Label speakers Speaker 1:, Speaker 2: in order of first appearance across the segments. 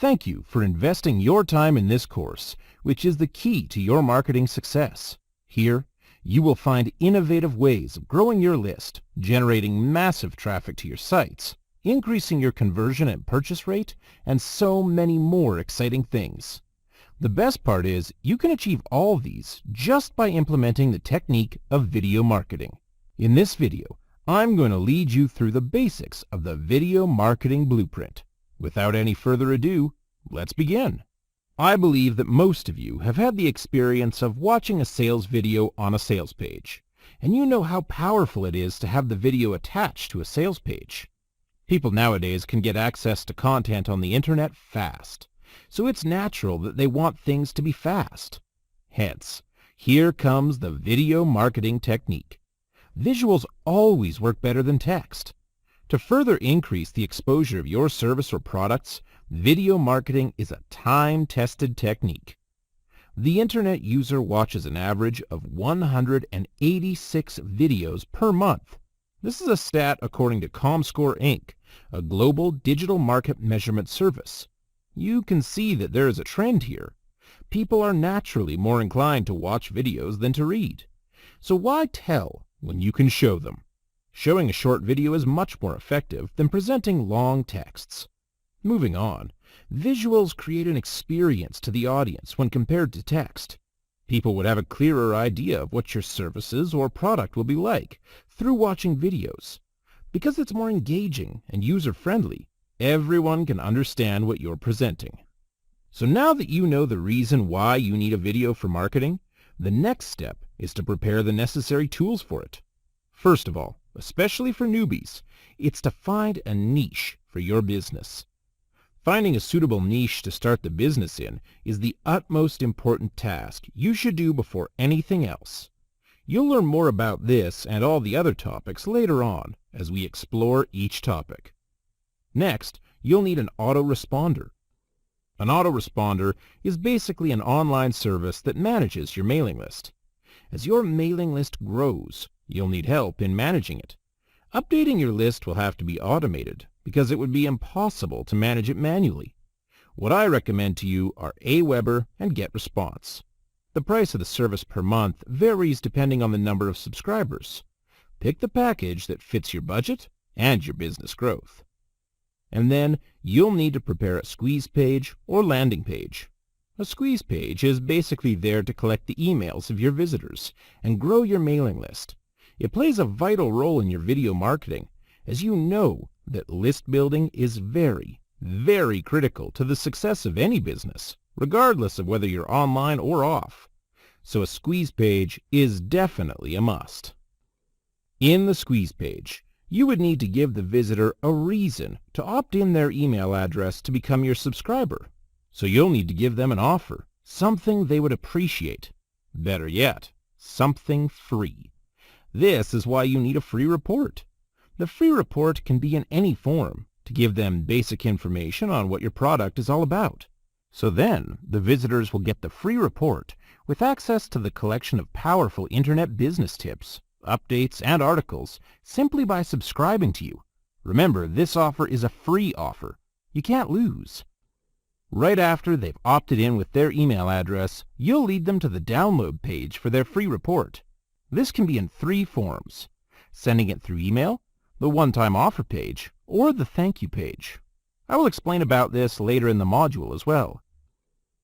Speaker 1: Thank you for investing your time in this course, which is the key to your marketing success. Here, you will find innovative ways of growing your list, generating massive traffic to your sites, increasing your conversion and purchase rate, and so many more exciting things. The best part is you can achieve all these just by implementing the technique of video marketing. In this video, I'm going to lead you through the basics of the video marketing blueprint. Without any further ado, let's begin. I believe that most of you have had the experience of watching a sales video on a sales page, and you know how powerful it is to have the video attached to a sales page. People nowadays can get access to content on the internet fast, so it's natural that they want things to be fast. Hence, here comes the video marketing technique. Visuals always work better than text. To further increase the exposure of your service or products, video marketing is a time-tested technique. The internet user watches an average of 186 videos per month. This is a stat according to ComScore Inc., a global digital market measurement service. You can see that there is a trend here. People are naturally more inclined to watch videos than to read. So why tell when you can show them? Showing a short video is much more effective than presenting long texts. Moving on, visuals create an experience to the audience when compared to text. People would have a clearer idea of what your services or product will be like through watching videos. Because it's more engaging and user-friendly, everyone can understand what you're presenting. So now that you know the reason why you need a video for marketing, the next step is to prepare the necessary tools for it. First of all, especially for newbies, it's to find a niche for your business. Finding a suitable niche to start the business in is the utmost important task you should do before anything else. You'll learn more about this and all the other topics later on as we explore each topic. Next, you'll need an autoresponder. An autoresponder is basically an online service that manages your mailing list. As your mailing list grows, you'll need help in managing it. Updating your list will have to be automated because it would be impossible to manage it manually. What I recommend to you are Aweber and GetResponse. The price of the service per month varies depending on the number of subscribers. Pick the package that fits your budget and your business growth. And then you'll need to prepare a squeeze page or landing page. A squeeze page is basically there to collect the emails of your visitors and grow your mailing list. It plays a vital role in your video marketing, as you know that list building is very, very critical to the success of any business, regardless of whether you're online or off. So a squeeze page is definitely a must. In the squeeze page, you would need to give the visitor a reason to opt in their email address to become your subscriber. So you'll need to give them an offer, something they would appreciate. Better yet, something free. This is why you need a free report. The free report can be in any form to give them basic information on what your product is all about. So then, the visitors will get the free report with access to the collection of powerful internet business tips, updates, and articles simply by subscribing to you. Remember, this offer is a free offer. You can't lose. Right after they've opted in with their email address, you'll lead them to the download page for their free report. This can be in 3 forms: sending it through email, the one-time offer page, or the thank you page. I will explain about this later in the module as well.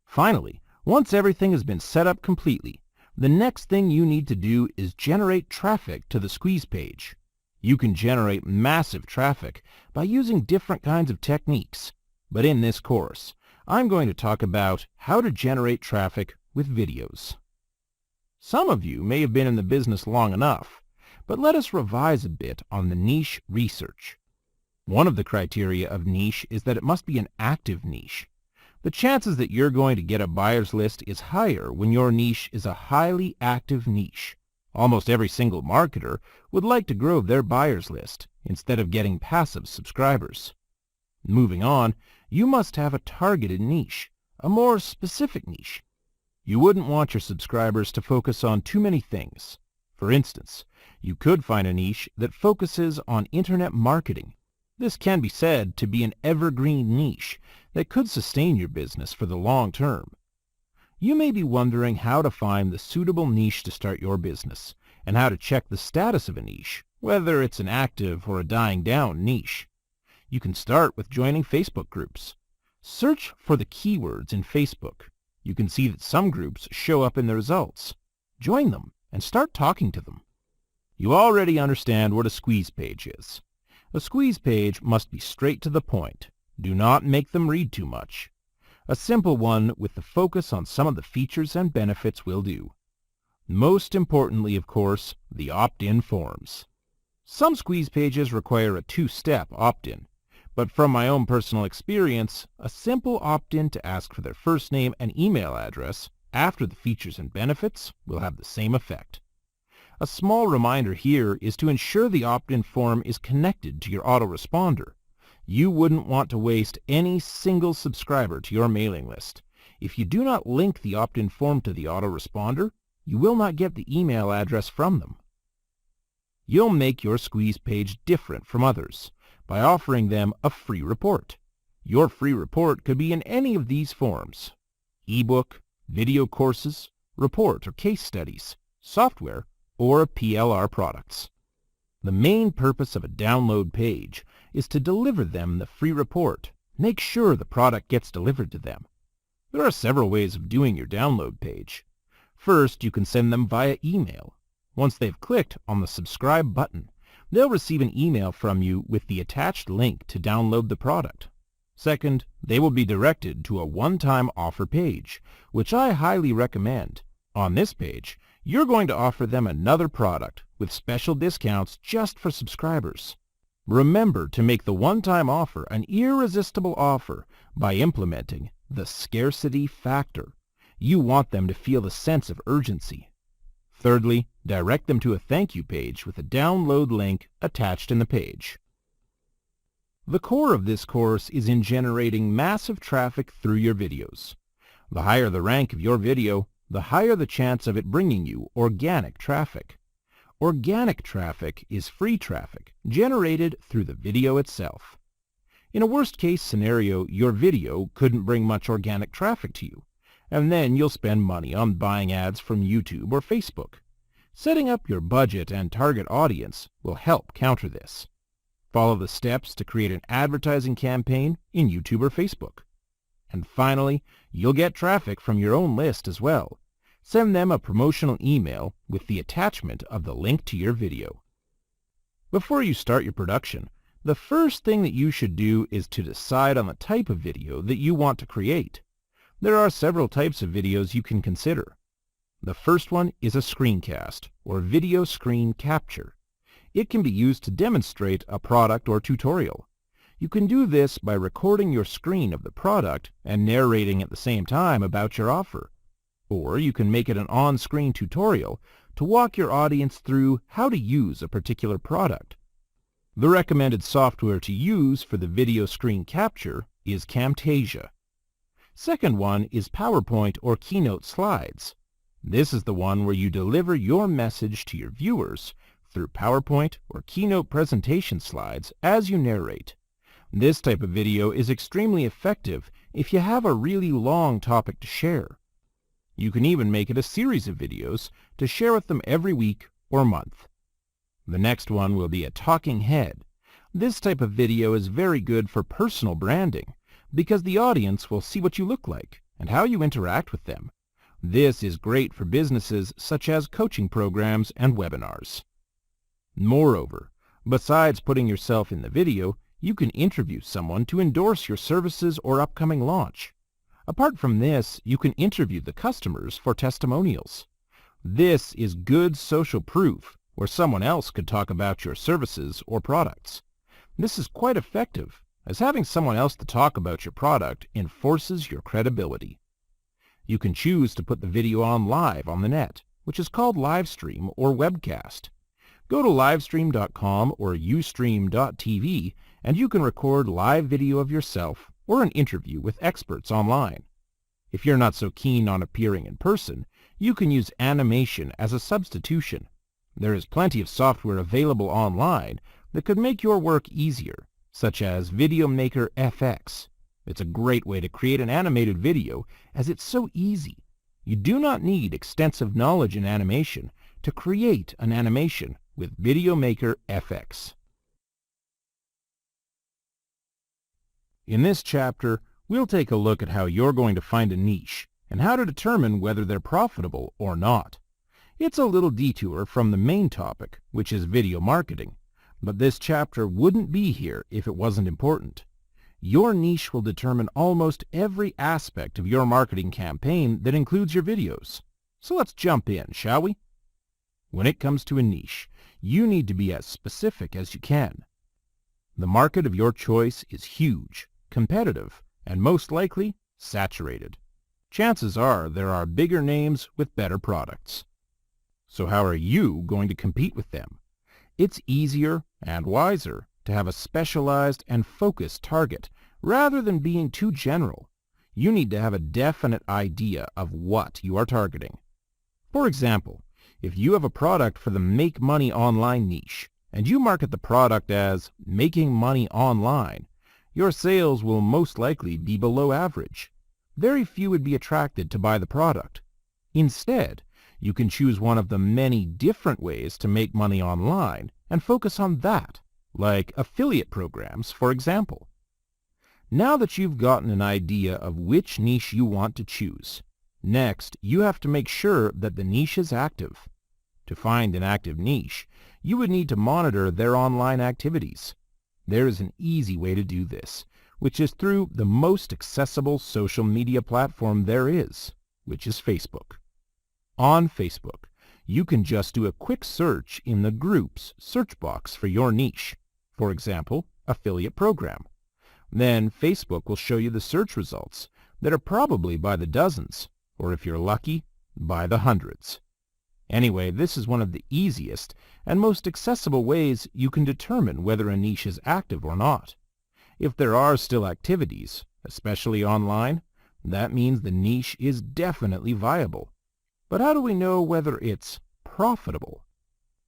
Speaker 1: Finally, once everything has been set up completely, the next thing you need to do is generate traffic to the squeeze page. You can generate massive traffic by using different kinds of techniques, but in this course, I'm going to talk about how to generate traffic with videos. Some of you may have been in the business long enough, but let us revise a bit on the niche research. One of the criteria of niche is that it must be an active niche. The chances that you're going to get a buyer's list is higher when your niche is a highly active niche. Almost every single marketer would like to grow their buyer's list instead of getting passive subscribers. Moving on, you must have a targeted niche, a more specific niche. You wouldn't want your subscribers to focus on too many things. For instance, you could find a niche that focuses on internet marketing. This can be said to be an evergreen niche that could sustain your business for the long term. You may be wondering how to find the suitable niche to start your business, and how to check the status of a niche, whether it's an active or a dying down niche. You can start with joining Facebook groups. Search for the keywords in Facebook. You can see that some groups show up in the results. Join them and start talking to them. You already understand what a squeeze page is. A squeeze page must be straight to the point. Do not make them read too much. A simple one with the focus on some of the features and benefits will do. Most importantly, of course, the opt-in forms. Some squeeze pages require a two-step opt-in, but from my own personal experience, a simple opt-in to ask for their first name and email address after the features and benefits will have the same effect. A small reminder here is to ensure the opt-in form is connected to your autoresponder. You wouldn't want to waste any single subscriber to your mailing list. If you do not link the opt-in form to the autoresponder, you will not get the email address from them. You'll make your squeeze page different from others by offering them a free report. Your free report could be in any of these forms: ebook, video courses, report or case studies, software, or PLR products. The main purpose of a download page is to deliver them the free report. Make sure the product gets delivered to them. There are several ways of doing your download page. First, you can send them via email. Once they've clicked on the subscribe button, they'll receive an email from you with the attached link to download the product. Second, they will be directed to a one-time offer page, which I highly recommend. On this page, you're going to offer them another product with special discounts just for subscribers. Remember to make the one-time offer an irresistible offer by implementing the scarcity factor. You want them to feel the sense of urgency. Thirdly, direct them to a thank you page with a download link attached in the page. The core of this course is in generating massive traffic through your videos. The higher the rank of your video, the higher the chance of it bringing you organic traffic. Organic traffic is free traffic generated through the video itself. In a worst-case scenario, your video couldn't bring much organic traffic to you, and then you'll spend money on buying ads from YouTube or Facebook. Setting up your budget and target audience will help counter this. Follow the steps to create an advertising campaign in YouTube or Facebook. And finally, you'll get traffic from your own list as well. Send them a promotional email with the attachment of the link to your video. Before you start your production, the first thing that you should do is to decide on the type of video that you want to create. There are several types of videos you can consider. The first one is a screencast, or video screen capture. It can be used to demonstrate a product or tutorial. You can do this by recording your screen of the product and narrating at the same time about your offer. Or you can make it an on-screen tutorial to walk your audience through how to use a particular product. The recommended software to use for the video screen capture is CAMTASIA. Second one is PowerPoint or Keynote slides. This is the one where you deliver your message to your viewers through PowerPoint or Keynote presentation slides as you narrate. This type of video is extremely effective if you have a really long topic to share. You can even make it a series of videos to share with them every week or month. The next one will be a talking head. This type of video is very good for personal branding because the audience will see what you look like and how you interact with them. This is great for businesses such as coaching programs and webinars. Moreover, besides putting yourself in the video, you can interview someone to endorse your services or upcoming launch. Apart from this, you can interview the customers for testimonials. This is good social proof where someone else could talk about your services or products. This is quite effective, as having someone else to talk about your product enforces your credibility. You can choose to put the video on live on the net, which is called live stream or webcast. Go to livestream.com or ustream.tv and you can record live video of yourself or an interview with experts online. If you're not so keen on appearing in person, you can use animation as a substitution. There is plenty of software available online that could make your work easier, such as Video Maker FX. It's a great way to create an animated video as it's so easy. You do not need extensive knowledge in animation to create an animation with Video Maker FX. In this chapter, we'll take a look at how you're going to find a niche and how to determine whether they're profitable or not. It's a little detour from the main topic, which is video marketing, but this chapter wouldn't be here if it wasn't important. Your niche will determine almost every aspect of your marketing campaign that includes your videos. So let's jump in, shall we? When it comes to a niche, you need to be as specific as you can. The market of your choice is huge, competitive, and most likely saturated. Chances are there are bigger names with better products. So how are you going to compete with them? It's easier and wiser to have a specialized and focused target rather than being too general. You need to have a definite idea of what you are targeting. For example, if you have a product for the make money online niche and you market the product as making money online, your sales will most likely be below average. Very few would be attracted to buy the product. Instead, you can choose one of the many different ways to make money online and focus on that, like affiliate programs, for example. Now that you've gotten an idea of which niche you want to choose, next you have to make sure that the niche is active. To find an active niche, you would need to monitor their online activities. There is an easy way to do this, which is through the most accessible social media platform there is, which is Facebook. On Facebook, you can just do a quick search in the Groups search box for your niche, for example, affiliate program. Then Facebook will show you the search results that are probably by the dozens, or if you're lucky, by the hundreds. Anyway, this is one of the easiest and most accessible ways you can determine whether a niche is active or not. If there are still activities, especially online, that means the niche is definitely viable. But how do we know whether it's profitable?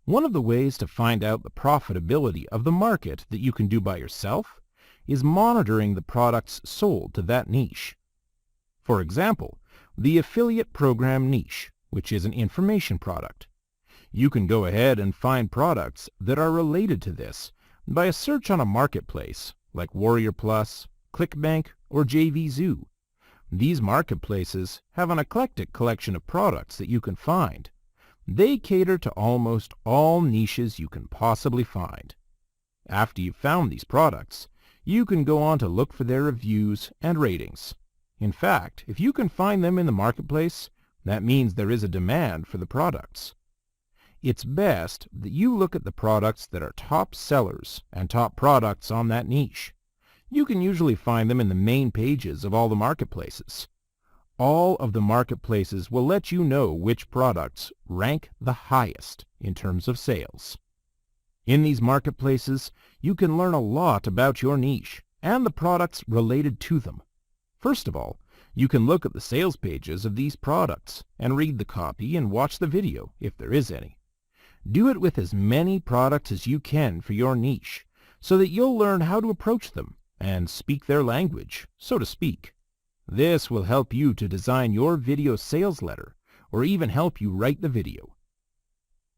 Speaker 1: One of the ways to find out the profitability of the market that you can do by yourself is monitoring the products sold to that niche. For example, the affiliate program niche, which is an information product. You can go ahead and find products that are related to this by a search on a marketplace like Warrior Plus, ClickBank, or JVZoo. These marketplaces have an eclectic collection of products that you can find. They cater to almost all niches you can possibly find. After you've found these products, you can go on to look for their reviews and ratings. In fact, if you can find them in the marketplace, that means there is a demand for the products. It's best that you look at the products that are top sellers and top products on that niche. You can usually find them in the main pages of all the marketplaces. All of the marketplaces will let you know which products rank the highest in terms of sales. In these marketplaces, you can learn a lot about your niche and the products related to them. First of all, you can look at the sales pages of these products and read the copy and watch the video, if there is any. Do it with as many products as you can for your niche, so that you'll learn how to approach them and speak their language, so to speak. This will help you to design your video sales letter, or even help you write the video.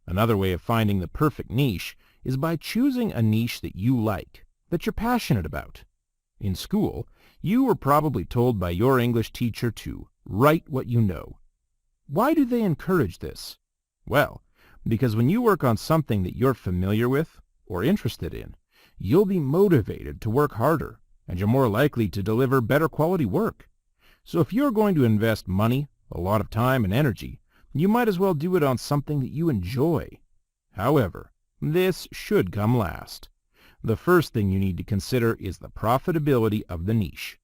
Speaker 1: Another way of finding the perfect niche is by choosing a niche that you like, that you're passionate about. In school, you were probably told by your English teacher to write what you know. Why do they encourage this? Well, because when you work on something that you're familiar with or interested in, you'll be motivated to work harder, and you're more likely to deliver better quality work. So if you're going to invest money, a lot of time and energy, you might as well do it on something that you enjoy. However, this should come last. The first thing you need to consider is the profitability of the niche.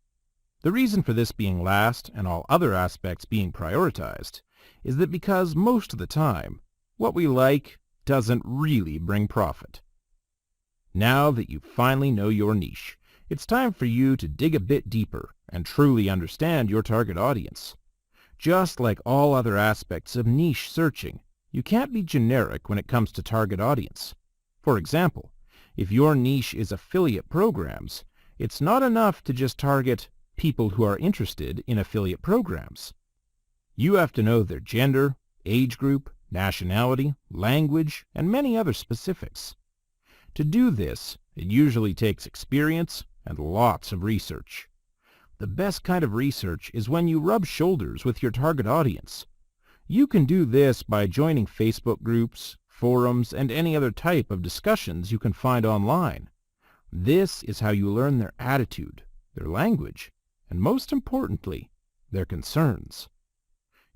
Speaker 1: The reason for this being last and all other aspects being prioritized is that because most of the time, what we like doesn't really bring profit. Now that you finally know your niche, it's time for you to dig a bit deeper and truly understand your target audience. Just like all other aspects of niche searching, you can't be generic when it comes to target audience. For example, If your niche is affiliate programs, it's not enough to just target people who are interested in affiliate programs. You have to know their gender, age group, nationality, language, and many other specifics. To do this, it usually takes experience and lots of research. The best kind of research is when you rub shoulders with your target audience. You can do this by joining Facebook groups, forums, and any other type of discussions you can find online. This is how you learn their attitude, their language, and most importantly, their concerns.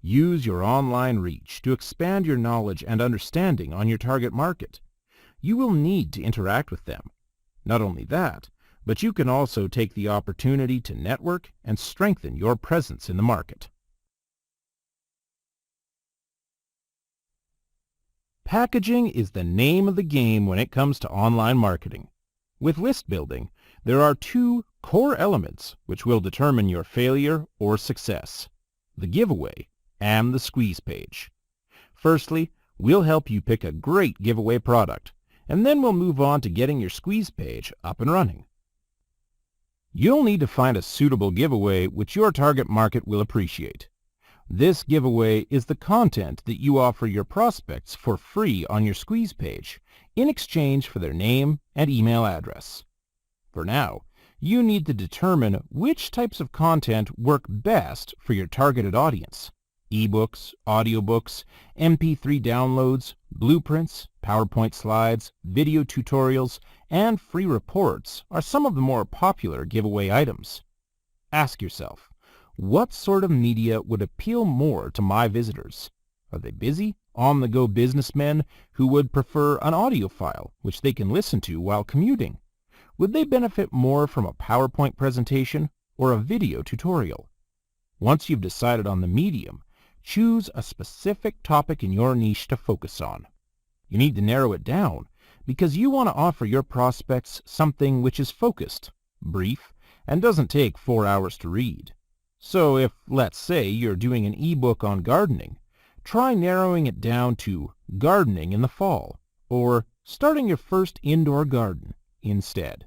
Speaker 1: Use your online reach to expand your knowledge and understanding on your target market. You will need to interact with them. Not only that, but you can also take the opportunity to network and strengthen your presence in the market. Packaging is the name of the game when it comes to online marketing. With list building, there are two core elements which will determine your failure or success: the giveaway and the squeeze page. Firstly, we'll help you pick a great giveaway product, and then we'll move on to getting your squeeze page up and running. You'll need to find a suitable giveaway which your target market will appreciate. This giveaway is the content that you offer your prospects for free on your squeeze page in exchange for their name and email address. For now, you need to determine which types of content work best for your targeted audience. Ebooks, audiobooks, MP3 downloads, blueprints, PowerPoint slides, video tutorials, and free reports are some of the more popular giveaway items. Ask yourself, what sort of media would appeal more to my visitors? Are they busy, on-the-go businessmen who would prefer an audio file which they can listen to while commuting? Would they benefit more from a PowerPoint presentation or a video tutorial? Once you've decided on the medium, choose a specific topic in your niche to focus on. You need to narrow it down because you want to offer your prospects something which is focused, brief, and doesn't take 4 hours to read. So if, let's say, you're doing an ebook on gardening, try narrowing it down to gardening in the fall or starting your first indoor garden instead.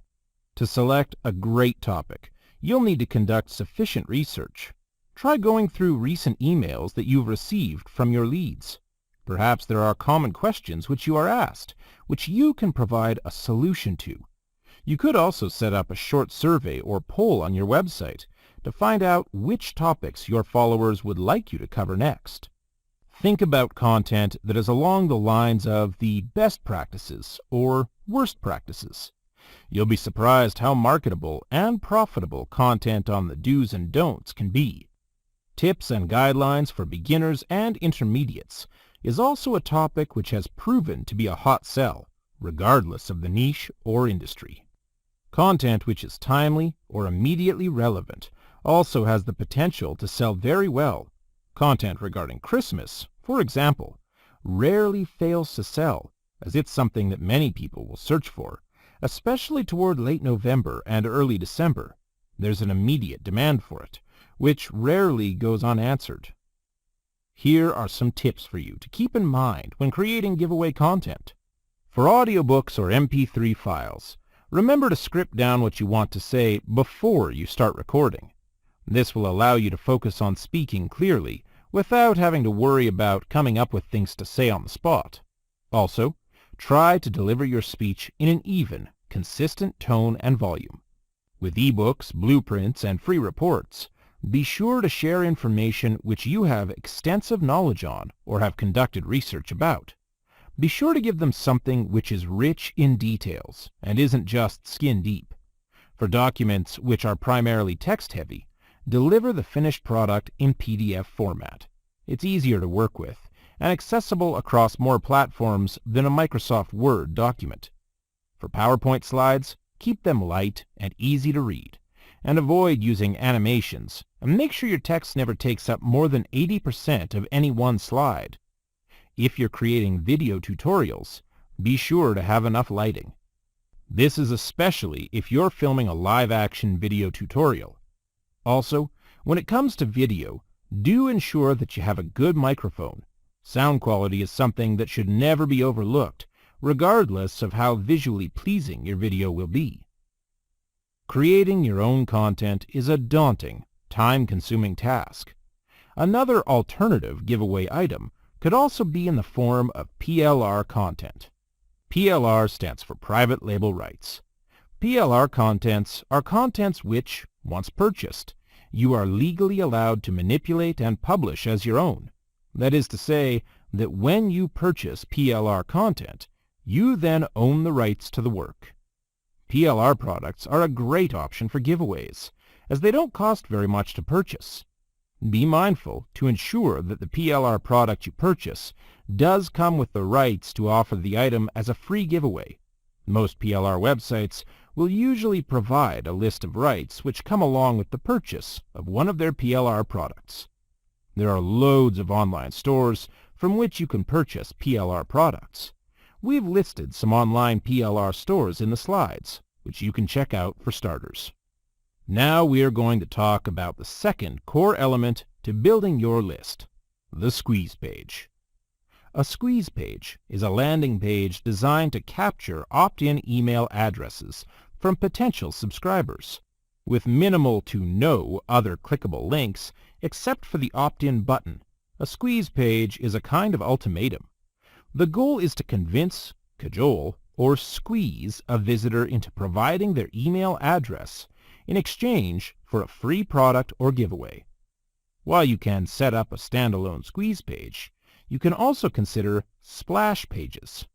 Speaker 1: To select a great topic, you'll need to conduct sufficient research. Try going through recent emails that you've received from your leads. Perhaps there are common questions which you are asked, which you can provide a solution to. You could also set up a short survey or poll on your website to find out which topics your followers would like you to cover next. Think about content that is along the lines of the best practices or worst practices. You'll be surprised how marketable and profitable content on the do's and don'ts can be. Tips and guidelines for beginners and intermediates is also a topic which has proven to be a hot sell, regardless of the niche or industry. Content which is timely or immediately relevant also has the potential to sell very well. Content regarding Christmas, for example, rarely fails to sell, as it's something that many people will search for, especially toward late November and early December. There's an immediate demand for it, which rarely goes unanswered. Here are some tips for you to keep in mind when creating giveaway content. For audiobooks or MP3 files, remember to script down what you want to say before you start recording. This will allow you to focus on speaking clearly without having to worry about coming up with things to say on the spot. Also, try to deliver your speech in an even, consistent tone and volume. With ebooks, blueprints, and free reports, be sure to share information which you have extensive knowledge on or have conducted research about. Be sure to give them something which is rich in details and isn't just skin deep. For documents which are primarily text-heavy, deliver the finished product in PDF format. It's easier to work with and accessible across more platforms than a Microsoft Word document. For PowerPoint slides, keep them light and easy to read, and avoid using animations, and make sure your text never takes up more than 80% of any one slide. If you're creating video tutorials, be sure to have enough lighting. This is especially if you're filming a live-action video tutorial. Also, when it comes to video, do ensure that you have a good microphone. Sound quality is something that should never be overlooked, regardless of how visually pleasing your video will be. Creating your own content is a daunting, time-consuming task. Another alternative giveaway item could also be in the form of PLR content. PLR stands for Private Label Rights. PLR contents are contents which, once purchased, you are legally allowed to manipulate and publish as your own. That is to say, that when you purchase PLR content, you then own the rights to the work. PLR products are a great option for giveaways, as they don't cost very much to purchase. Be mindful to ensure that the PLR product you purchase does come with the rights to offer the item as a free giveaway. Most PLR websites will usually provide a list of rights which come along with the purchase of one of their PLR products. There are loads of online stores from which you can purchase PLR products. We've listed some online PLR stores in the slides, which you can check out for starters. Now we are going to talk about the second core element to building your list, the squeeze page. A squeeze page is a landing page designed to capture opt-in email addresses from potential subscribers, with minimal to no other clickable links except for the opt-in button. A squeeze page is a kind of ultimatum. The goal is to convince, cajole, or squeeze a visitor into providing their email address in exchange for a free product or giveaway. While you can set up a standalone squeeze page, you can also consider splash pages.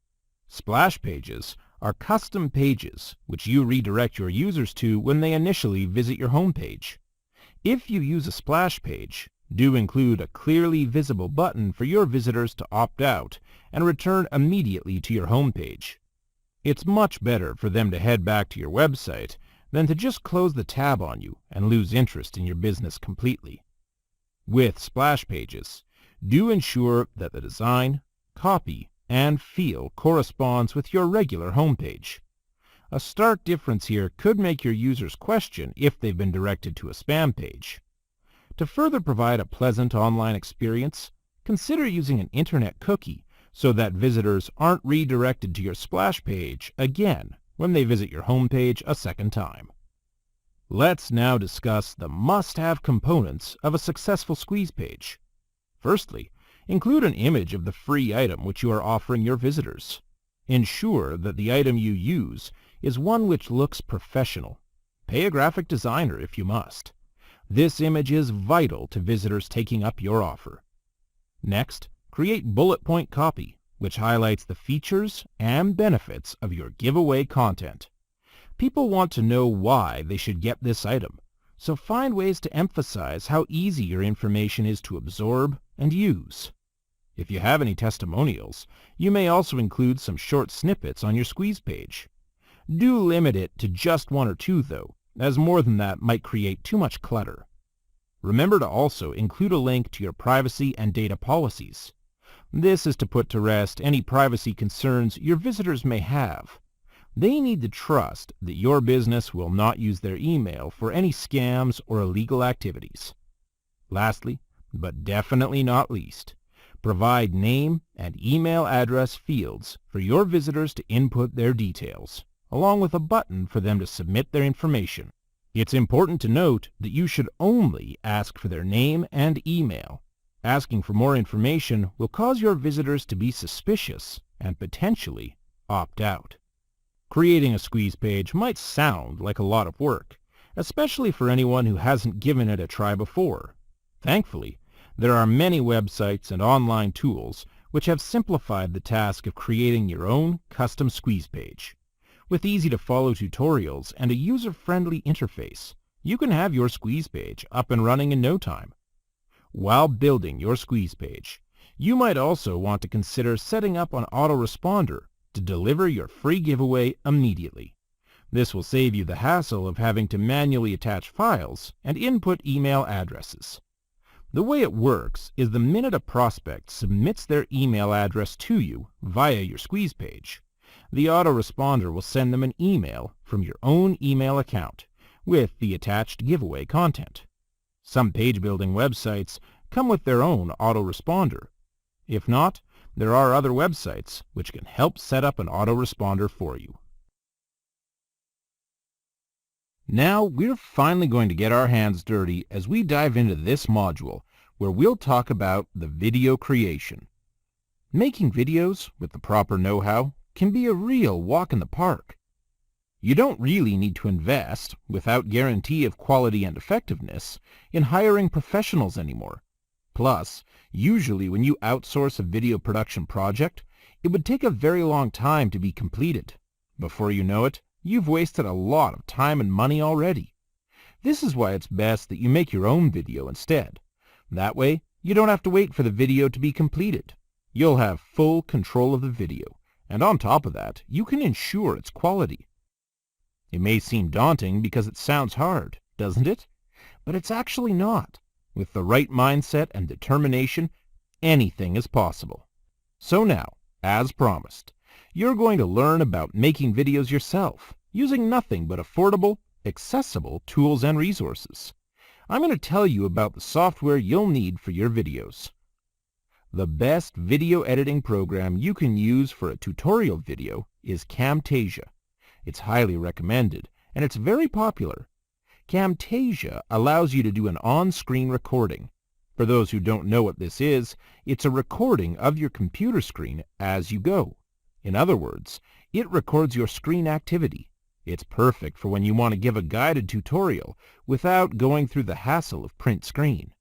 Speaker 1: Splash pages are custom pages which you redirect your users to when they initially visit your homepage. If you use a splash page, do include a clearly visible button for your visitors to opt out and return immediately to your homepage. It's much better for them to head back to your website than to just close the tab on you and lose interest in your business completely. With splash pages, do ensure that the design, copy, and feel corresponds with your regular homepage. A stark difference here could make your users question if they've been directed to a spam page. To further provide a pleasant online experience, consider using an internet cookie so that visitors aren't redirected to your splash page again when they visit your homepage a second time. Let's now discuss the must-have components of a successful squeeze page. Firstly, include an image of the free item which you are offering your visitors. Ensure that the item you use is one which looks professional. Pay a graphic designer if you must. This image is vital to visitors taking up your offer. Next, create bullet point copy, which highlights the features and benefits of your giveaway content. People want to know why they should get this item, so find ways to emphasize how easy your information is to absorb and use. If you have any testimonials, you may also include some short snippets on your squeeze page. Do limit it to just one or two, though, as more than that might create too much clutter. Remember to also include a link to your privacy and data policies. This is to put to rest any privacy concerns your visitors may have. They need to trust that your business will not use their email for any scams or illegal activities. Lastly, but definitely not least, provide name and email address fields for your visitors to input their details, along with a button for them to submit their information. It's important to note that you should only ask for their name and email. Asking for more information will cause your visitors to be suspicious and potentially opt out. Creating a squeeze page might sound like a lot of work, especially for anyone who hasn't given it a try before. Thankfully, there are many websites and online tools which have simplified the task of creating your own custom squeeze page. With easy-to-follow tutorials and a user-friendly interface, you can have your squeeze page up and running in no time. While building your squeeze page, you might also want to consider setting up an autoresponder to deliver your free giveaway immediately. This will save you the hassle of having to manually attach files and input email addresses. The way it works is the minute a prospect submits their email address to you via your squeeze page, the autoresponder will send them an email from your own email account with the attached giveaway content. Some page-building websites come with their own autoresponder. If not, there are other websites which can help set up an autoresponder for you. Now we're finally going to get our hands dirty as we dive into this module where we'll talk about the video creation. Making videos with the proper know-how can be a real walk in the park. You don't really need to invest, without guarantee of quality and effectiveness, in hiring professionals anymore. Plus, usually when you outsource a video production project, it would take a very long time to be completed. Before you know it, you've wasted a lot of time and money already. This is why it's best that you make your own video instead. That way, you don't have to wait for the video to be completed. You'll have full control of the video, and on top of that, you can ensure its quality. It may seem daunting because it sounds hard, doesn't it? But it's actually not. With the right mindset and determination, anything is possible. So now, as promised, you're going to learn about making videos yourself, using nothing but affordable, accessible tools and resources. I'm going to tell you about the software you'll need for your videos. The best video editing program you can use for a tutorial video is CAMTASIA. It's highly recommended, and it's very popular. CAMTASIA allows you to do an on-screen recording. For those who don't know what this is, it's a recording of your computer screen as you go. In other words, it records your screen activity. It's perfect for when you want to give a guided tutorial without going through the hassle of print screen.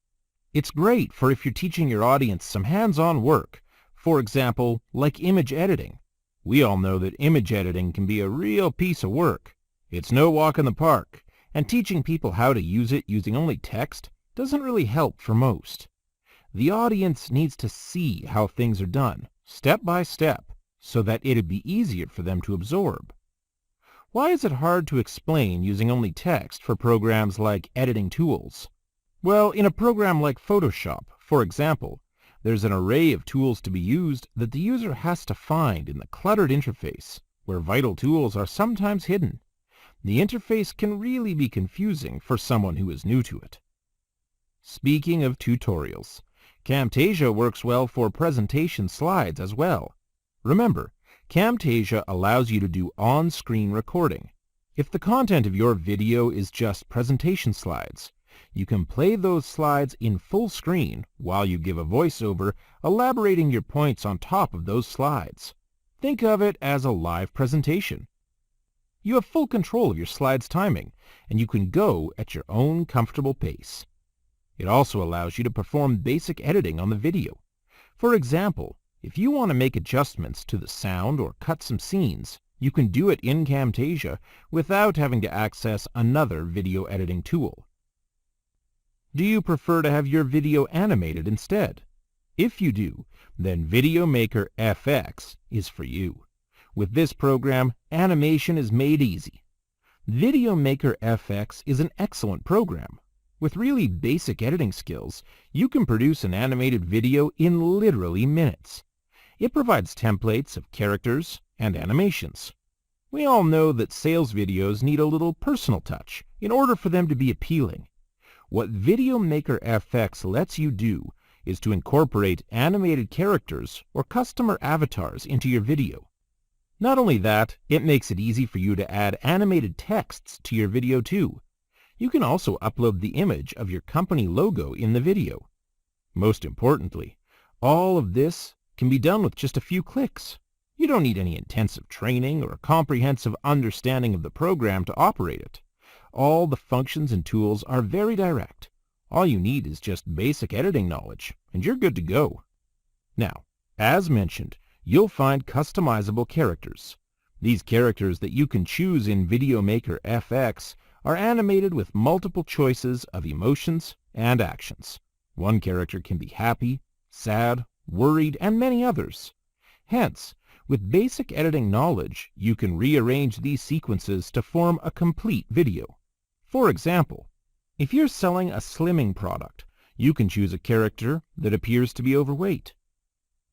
Speaker 1: It's great for if you're teaching your audience some hands-on work, for example, like image editing. We all know that image editing can be a real piece of work. It's no walk in the park, and teaching people how to use it using only text doesn't really help for most. The audience needs to see how things are done, step by step, so that it'd be easier for them to absorb. Why is it hard to explain using only text for programs like editing tools? Well, in a program like Photoshop, for example, there's an array of tools to be used that the user has to find in the cluttered interface, where vital tools are sometimes hidden. The interface can really be confusing for someone who is new to it. Speaking of tutorials, CAMTASIA works well for presentation slides as well. Remember, CAMTASIA allows you to do on-screen recording. If the content of your video is just presentation slides, you can play those slides in full screen while you give a voiceover elaborating your points on top of those slides. Think of it as a live presentation. You have full control of your slides' timing, and you can go at your own comfortable pace. It also allows you to perform basic editing on the video. For example, if you want to make adjustments to the sound or cut some scenes, you can do it in CAMTASIA without having to access another video editing tool. Do you prefer to have your video animated instead? If you do, then Video Maker FX is for you. With this program, animation is made easy. Video Maker FX is an excellent program. With really basic editing skills, you can produce an animated video in literally minutes. It provides templates of characters and animations. We all know that sales videos need a little personal touch in order for them to be appealing. What Video Maker FX lets you do is to incorporate animated characters or customer avatars into your video. Not only that, it makes it easy for you to add animated texts to your video too. You can also upload the image of your company logo in the video. Most importantly, all of this can be done with just a few clicks. You don't need any intensive training or a comprehensive understanding of the program to operate it. All the functions and tools are very direct. All you need is just basic editing knowledge, and you're good to go. Now, as mentioned, you'll find customizable characters. These characters that you can choose in Video Maker FX are animated with multiple choices of emotions and actions. One character can be happy, sad, worried, and many others. Hence, with basic editing knowledge, you can rearrange these sequences to form a complete video. For example, if you're selling a slimming product, you can choose a character that appears to be overweight.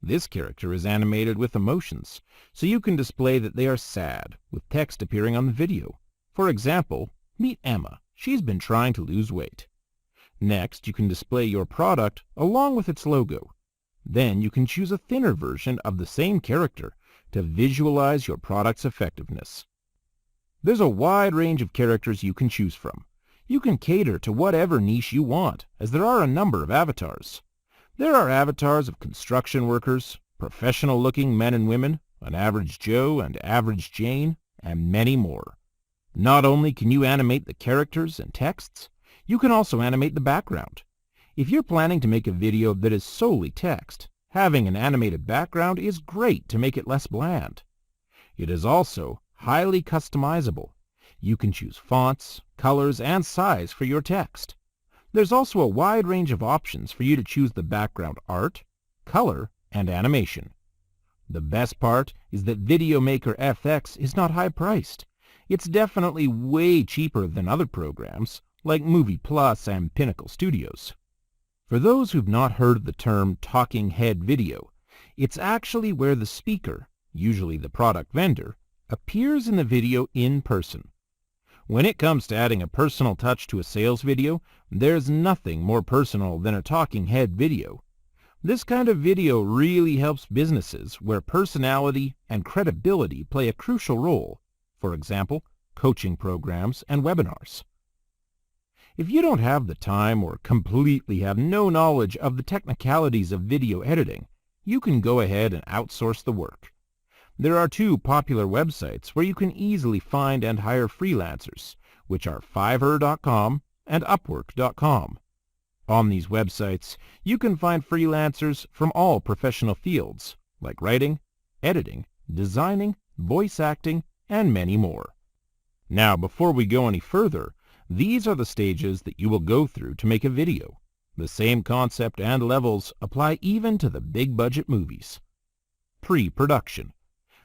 Speaker 1: This character is animated with emotions, so you can display that they are sad, with text appearing on the video. For example, meet Emma. She's been trying to lose weight. Next, you can display your product along with its logo. Then you can choose a thinner version of the same character to visualize your product's effectiveness. There's a wide range of characters you can choose from. You can cater to whatever niche you want, as there are a number of avatars. There are avatars of construction workers, professional-looking men and women, an average Joe and average Jane, and many more. Not only can you animate the characters and texts, you can also animate the background. If you're planning to make a video that is solely text, having an animated background is great to make it less bland. It is also highly customizable. You can choose fonts, colors, and size for your text. There's also a wide range of options for you to choose the background art, color, and animation. The best part is that Video Maker FX is not high-priced. It's definitely way cheaper than other programs, like Movie Plus and Pinnacle Studios. For those who've not heard the term talking head video, it's actually where the speaker, usually the product vendor, appears in the video in person. When it comes to adding a personal touch to a sales video, there's nothing more personal than a talking head video. This kind of video really helps businesses where personality and credibility play a crucial role, for example, coaching programs and webinars. If you don't have the time or completely have no knowledge of the technicalities of video editing, you can go ahead and outsource the work. There are two popular websites where you can easily find and hire freelancers, which are Fiverr.com and Upwork.com. On these websites, you can find freelancers from all professional fields, like writing, editing, designing, voice acting, and many more. Now, before we go any further, these are the stages that you will go through to make a video. The same concept and levels apply even to the big-budget movies. Pre-production.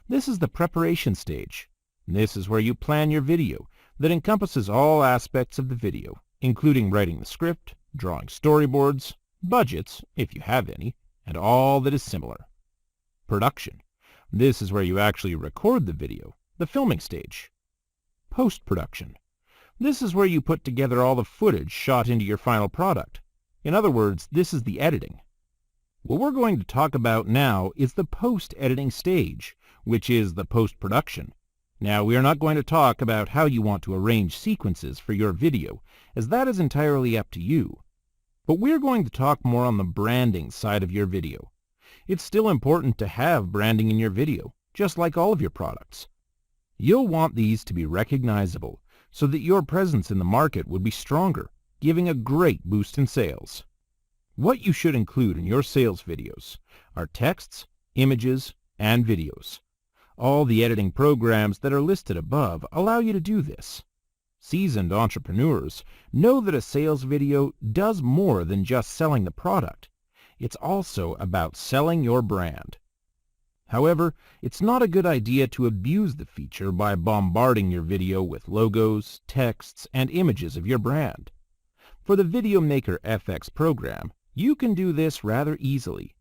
Speaker 1: This is the preparation stage. This is where you plan your video that encompasses all aspects of the video, including writing the script, drawing storyboards, budgets, if you have any, and all that is similar. Production. This is where you actually record the video, the filming stage. Post-production. This is where you put together all the footage shot into your final product. In other words, this is the editing. What we're going to talk about now is the post-editing stage, which is the post-production. Now, we are not going to talk about how you want to arrange sequences for your video, as that is entirely up to you. But we're going to talk more on the branding side of your video. It's still important to have branding in your video, just like all of your products. You'll want these to be recognizable, so that your presence in the market would be stronger, giving a great boost in sales. What you should include in your sales videos are texts, images, and videos. All the editing programs that are listed above allow you to do this. Seasoned entrepreneurs know that a sales video does more than just selling the product. It's also about selling your brand. However, it's not a good idea to abuse the feature by bombarding your video with logos, texts, and images of your brand. For the Video Maker FX program, you can do this rather easily.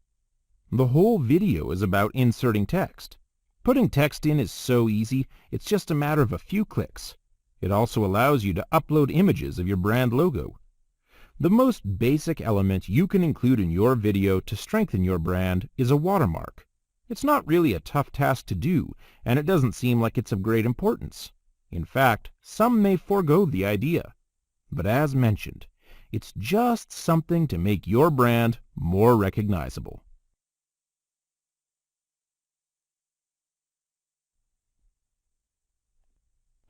Speaker 1: The whole video is about inserting text. Putting text in is so easy, it's just a matter of a few clicks. It also allows you to upload images of your brand logo. The most basic element you can include in your video to strengthen your brand is a watermark. It's not really a tough task to do, and it doesn't seem like it's of great importance. In fact, some may forego the idea. But as mentioned, it's just something to make your brand more recognizable.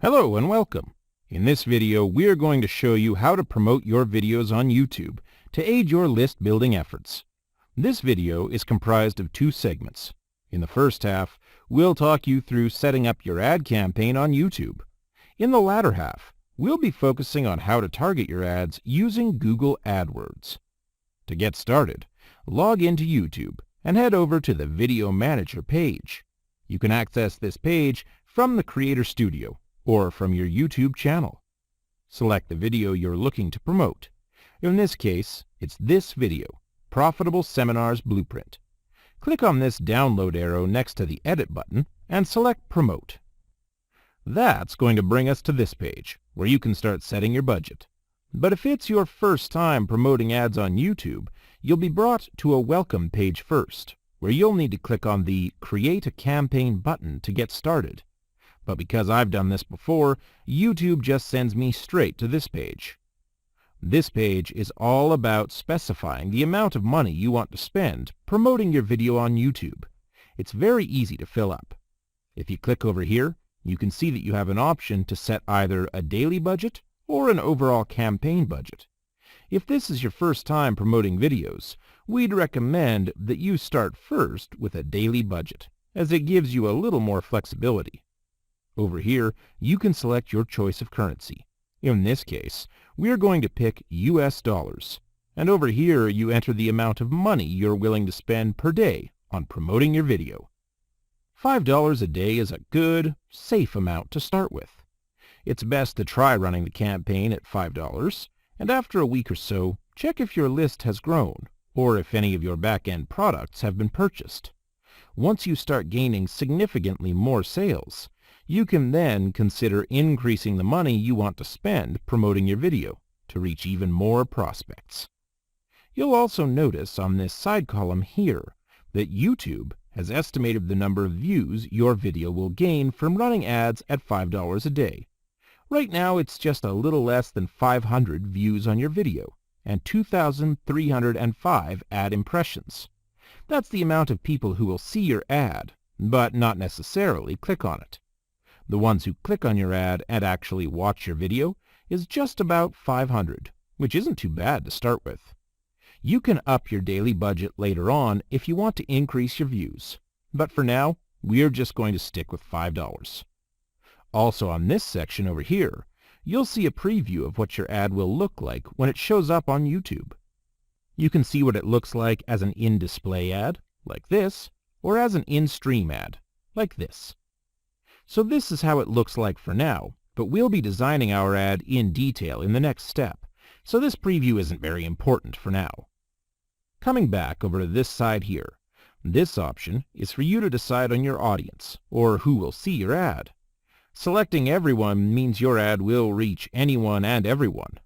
Speaker 1: Hello and welcome. In this video, we are going to show you how to promote your videos on YouTube to aid your list building efforts. This video is comprised of two segments. In the first half, we'll talk you through setting up your ad campaign on YouTube. In the latter half, we'll be focusing on how to target your ads using Google Adwords. To get started, log into YouTube and head over to the Video Manager page. You can access this page from the Creator Studio or from your YouTube channel. Select the video you're looking to promote. In this case, it's this video, Profitable Seminars Blueprint. Click on this download arrow next to the Edit button and select Promote. That's going to bring us to this page, where you can start setting your budget. But if it's your first time promoting ads on YouTube, You'll be brought to a welcome page first, where you'll need to click on the Create a Campaign button to get started. But because I've done this before, YouTube just sends me straight to this page. This page is all about specifying the amount of money you want to spend promoting your video on YouTube. It's very easy to fill up. If you click over here, you can see that you have an option to set either a daily budget or an overall campaign budget. If this is your first time promoting videos, we'd recommend that you start first with a daily budget, as it gives you a little more flexibility. Over here, you can select your choice of currency. In this case, we are going to pick US dollars. And over here, you enter the amount of money you're willing to spend per day on promoting your video. $5 a day is a good, safe amount to start with. It's best to try running the campaign at $5, and after a week or so, check if your list has grown, or if any of your back-end products have been purchased. Once you start gaining significantly more sales, you can then consider increasing the money you want to spend promoting your video to reach even more prospects. You'll also notice on this side column here that YouTube has estimated the number of views your video will gain from running ads at $5 a day. Right now it's just a little less than 500 views on your video and 2,305 ad impressions. That's the amount of people who will see your ad, but not necessarily click on it. The ones who click on your ad and actually watch your video is just about 500, which isn't too bad to start with. You can up your daily budget later on if you want to increase your views, but for now, we're just going to stick with $5. Also on this section over here, you'll see a preview of what your ad will look like when it shows up on YouTube. You can see what it looks like as an in-display ad, like this, or as an in-stream ad, like this. So this is how it looks like for now, but we'll be designing our ad in detail in the next step, so this preview isn't very important for now. Coming back over to this side here, this option is for you to decide on your audience, or who will see your ad. Selecting everyone means your ad will reach anyone and everyone.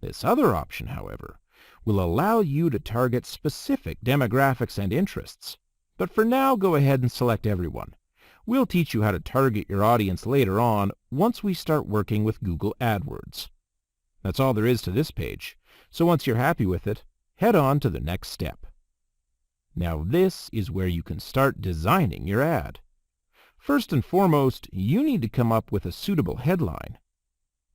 Speaker 1: This other option, however, will allow you to target specific demographics and interests. But for now, go ahead and select everyone. We'll teach you how to target your audience later on once we start working with Google Adwords. That's all there is to this page, so once you're happy with it, head on to the next step. Now this is where you can start designing your ad. First and foremost, you need to come up with a suitable headline.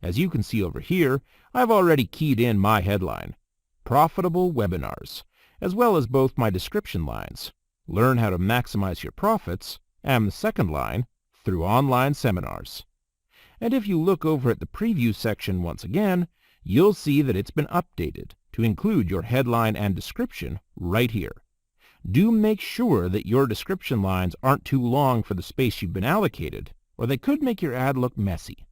Speaker 1: As you can see over here, I've already keyed in my headline, Profitable Webinars, as well as both my description lines, Learn how to maximize your profits, and the second line, Through online seminars. And if you look over at the preview section once again, you'll see that it's been updated to include your headline and description right here. Do make sure that your description lines aren't too long for the space you've been allocated, or they could make your ad look messy.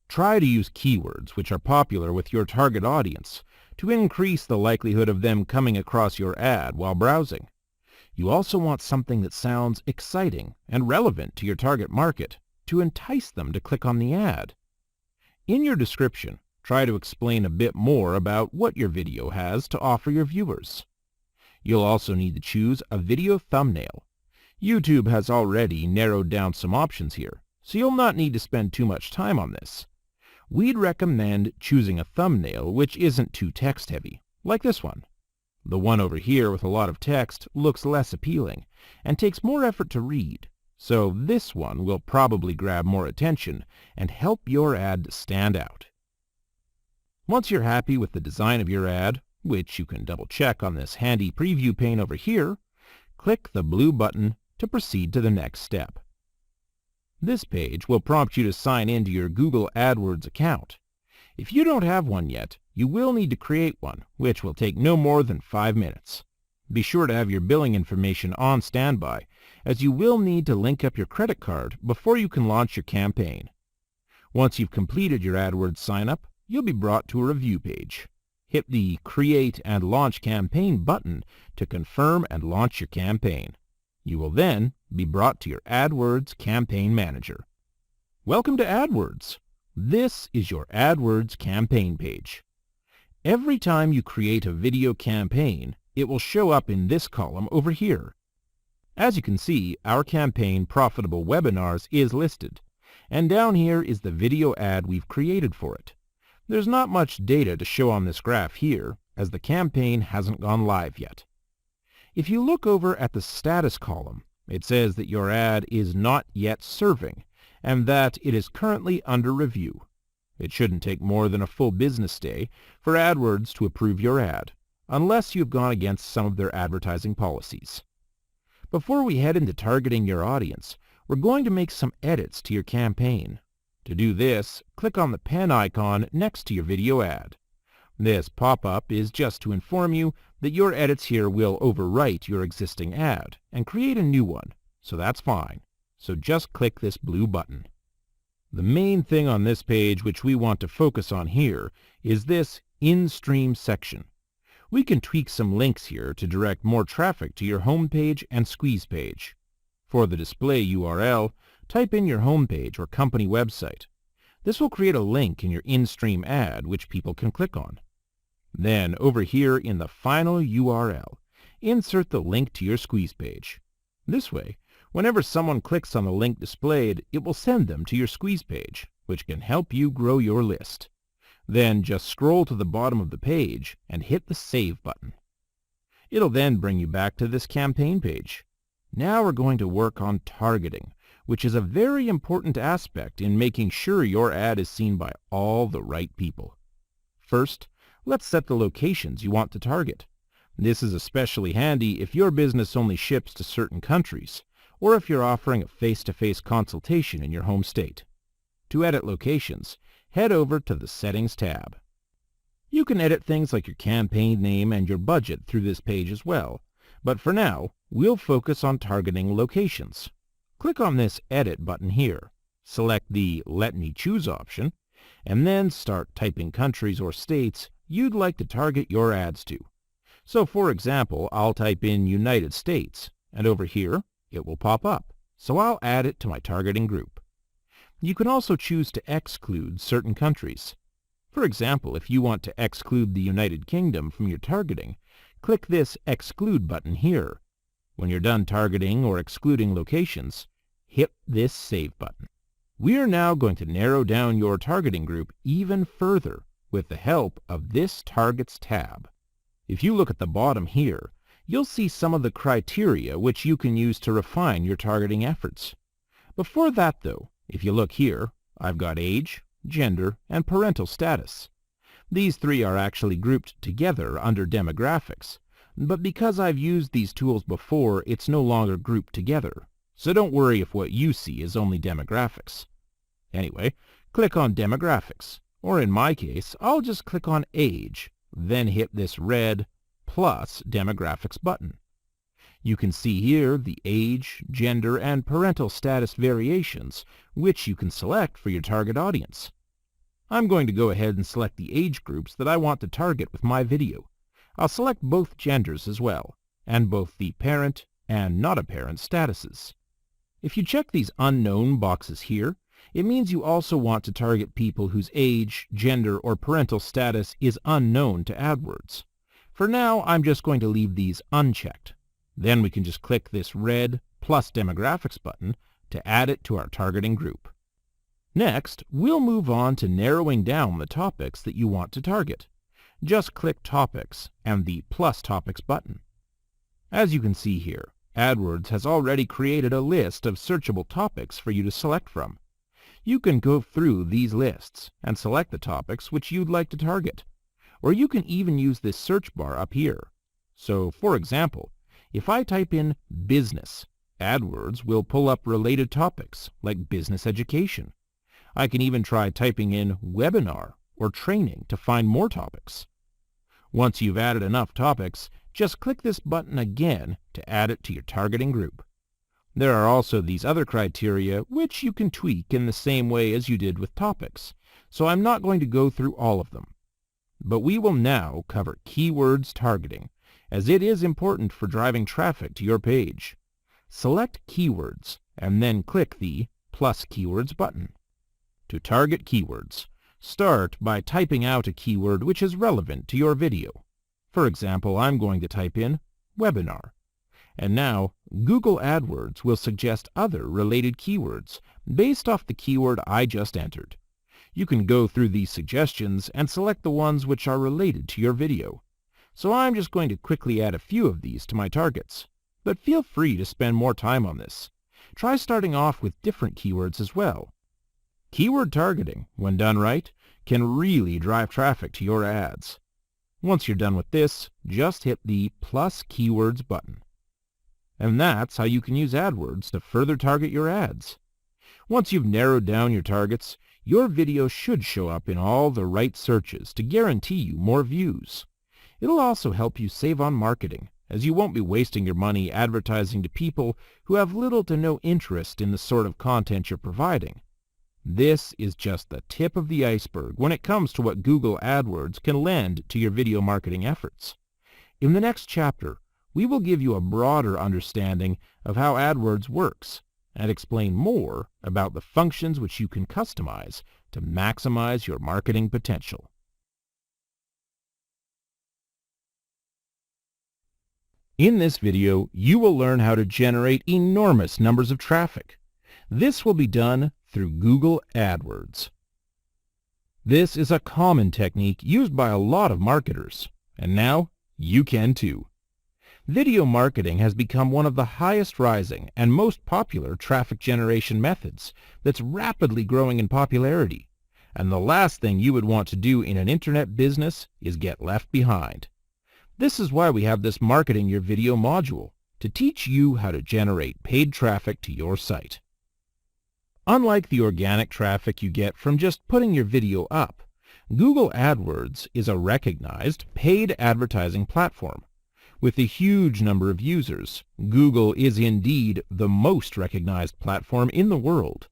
Speaker 1: Try to use keywords which are popular with your target audience to increase the likelihood of them coming across your ad while browsing. You also want something that sounds exciting and relevant to your target market to entice them to click on the ad. In your description, try to explain a bit more about what your video has to offer your viewers. You'll also need to choose a video thumbnail. YouTube has already narrowed down some options here, so you'll not need to spend too much time on this. We'd recommend choosing a thumbnail which isn't too text-heavy, like this one. The one over here with a lot of text looks less appealing and takes more effort to read, so this one will probably grab more attention and help your ad to stand out. Once you're happy with the design of your ad, which you can double-check on this handy preview pane over here, click the blue button to proceed to the next step. This page will prompt you to sign into your Google AdWords account. If you don't have one yet, you will need to create one, which will take no more than 5 minutes. Be sure to have your billing information on standby, as you will need to link up your credit card before you can launch your campaign. Once you've completed your AdWords sign-up, you'll be brought to a review page. Hit the Create and Launch Campaign button to confirm and launch your campaign. You will then be brought to your AdWords Campaign Manager. Welcome to AdWords. This is your AdWords campaign page. Every time you create a video campaign, it will show up in this column over here. As you can see, our campaign Profitable Webinars is listed, and down here is the video ad we've created for it. There's not much data to show on this graph here, as the campaign hasn't gone live yet. If you look over at the status column, it says that your ad is not yet serving, and that it is currently under review. It shouldn't take more than a full business day for Adwords to approve your ad, unless you've gone against some of their advertising policies. Before we head into targeting your audience, we're going to make some edits to your campaign. To do this, click on the pen icon next to your video ad. This pop-up is just to inform you that your edits here will overwrite your existing ad and create a new one, so that's fine. So just click this blue button. The main thing on this page which we want to focus on here is this in-stream section. We can tweak some links here to direct more traffic to your home page and squeeze page. For the display URL, type in your home page or company website. This will create a link in your in-stream ad which people can click on. Then, over here in the final URL, insert the link to your squeeze page. This way, whenever someone clicks on the link displayed, it will send them to your squeeze page, which can help you grow your list. Then just scroll to the bottom of the page and hit the Save button. It'll then bring you back to this campaign page. Now we're going to work on targeting, which is a very important aspect in making sure your ad is seen by all the right people. First, let's set the locations you want to target. This is especially handy if your business only ships to certain countries, or if you're offering a face-to-face consultation in your home state. To edit locations, head over to the Settings tab. You can edit things like your campaign name and your budget through this page as well, but for now, we'll focus on targeting locations. Click on this Edit button here, select the Let Me Choose option, and then start typing countries or states you'd like to target your ads to. So for example, I'll type in United States, and over here, it will pop up, so I'll add it to my targeting group. You can also choose to exclude certain countries. For example, if you want to exclude the United Kingdom from your targeting, click this Exclude button here. When you're done targeting or excluding locations, hit this Save button. We are now going to narrow down your targeting group even further with the help of this Targets tab. If you look at the bottom here, you'll see some of the criteria which you can use to refine your targeting efforts. Before that though, if you look here, I've got age, gender, and parental status. These three are actually grouped together under demographics, but because I've used these tools before, it's no longer grouped together, so don't worry if what you see is only demographics. Anyway, click on demographics, or in my case, I'll just click on age, then hit this red plus demographics button. You can see here the age, gender, and parental status variations, which you can select for your target audience. I'm going to go ahead and select the age groups that I want to target with my video. I'll select both genders as well, and both the parent and not a parent statuses. If you check these unknown boxes here, it means you also want to target people whose age, gender, or parental status is unknown to Adwords. For now, I'm just going to leave these unchecked. Then we can just click this red plus demographics button to add it to our targeting group. Next, we'll move on to narrowing down the topics that you want to target. Just click Topics and the plus Topics button. As you can see here, Adwords has already created a list of searchable topics for you to select from. You can go through these lists and select the topics which you'd like to target. Or you can even use this search bar up here. So, for example, if I type in business, Adwords will pull up related topics like business education. I can even try typing in webinar or training to find more topics. Once you've added enough topics, just click this button again to add it to your targeting group. There are also these other criteria which you can tweak in the same way as you did with topics, so I'm not going to go through all of them. But we will now cover keywords targeting, as it is important for driving traffic to your page. Select Keywords, and then click the plus Keywords button. To target keywords, start by typing out a keyword which is relevant to your video. For example, I'm going to type in webinar. And now, Google AdWords will suggest other related keywords based off the keyword I just entered. You can go through these suggestions and select the ones which are related to your video. So I'm just going to quickly add a few of these to my targets. But feel free to spend more time on this. Try starting off with different keywords as well. Keyword targeting, when done right, can really drive traffic to your ads. Once you're done with this, just hit the plus keywords button. And that's how you can use AdWords to further target your ads. Once you've narrowed down your targets, your video should show up in all the right searches to guarantee you more views. It'll also help you save on marketing, as you won't be wasting your money advertising to people who have little to no interest in the sort of content you're providing. This is just the tip of the iceberg when it comes to what Google AdWords can lend to your video marketing efforts. In the next chapter, we will give you a broader understanding of how AdWords works and explain more about the functions which you can customize to maximize your marketing potential. In this video, you will learn how to generate enormous numbers of traffic. This will be done through Google AdWords. This is a common technique used by a lot of marketers, and now you can too. Video marketing has become one of the highest rising and most popular traffic generation methods that's rapidly growing in popularity, and the last thing you would want to do in an internet business is get left behind. This is why we have this Marketing Your Video module, to teach you how to generate paid traffic to your site. Unlike the organic traffic you get from just putting your video up, Google AdWords is a recognized paid advertising platform. With a huge number of users, Google is indeed the most recognized platform in the world.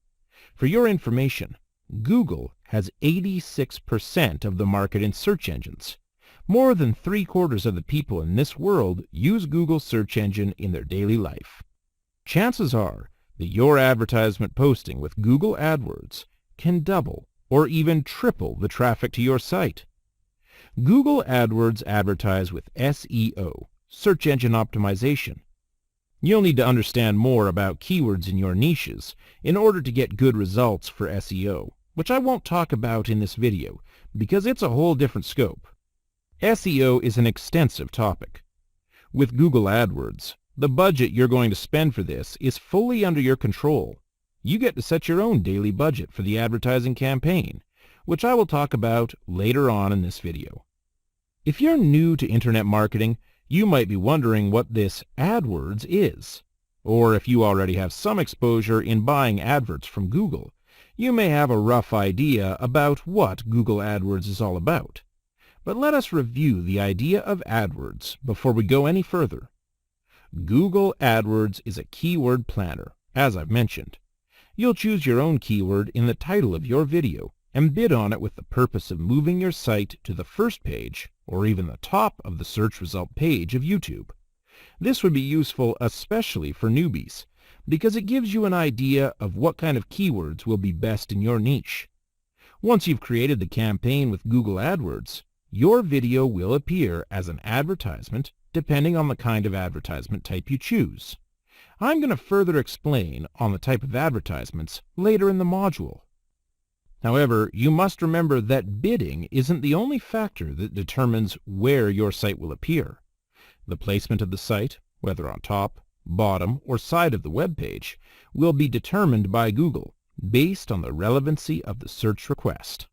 Speaker 1: For your information, Google has 86% of the market in search engines. More than 3/4 of the people in this world use Google search engine in their daily life. Chances are that your advertisement posting with Google AdWords can double or even triple the traffic to your site. Google AdWords advertise with SEO, search engine optimization. You'll need to understand more about keywords in your niches in order to get good results for SEO, which I won't talk about in this video because it's a whole different scope. SEO is an extensive topic. With Google AdWords, the budget you're going to spend for this is fully under your control. You get to set your own daily budget for the advertising campaign, which I will talk about later on in this video. If you're new to internet marketing, you might be wondering what this AdWords is. Or if you already have some exposure in buying adverts from Google, you may have a rough idea about what Google AdWords is all about. But let us review the idea of AdWords before we go any further. Google AdWords is a keyword planner, as I've mentioned. You'll choose your own keyword in the title of your video and bid on it with the purpose of moving your site to the first page or even the top of the search result page of YouTube. This would be useful especially for newbies because it gives you an idea of what kind of keywords will be best in your niche. Once you've created the campaign with Google AdWords, your video will appear as an advertisement depending on the kind of advertisement type you choose. I'm going to further explain on the type of advertisements later in the module. However, you must remember that bidding isn't the only factor that determines where your site will appear. The placement of the site, whether on top, bottom, or side of the web page, will be determined by Google based on the relevancy of the search request.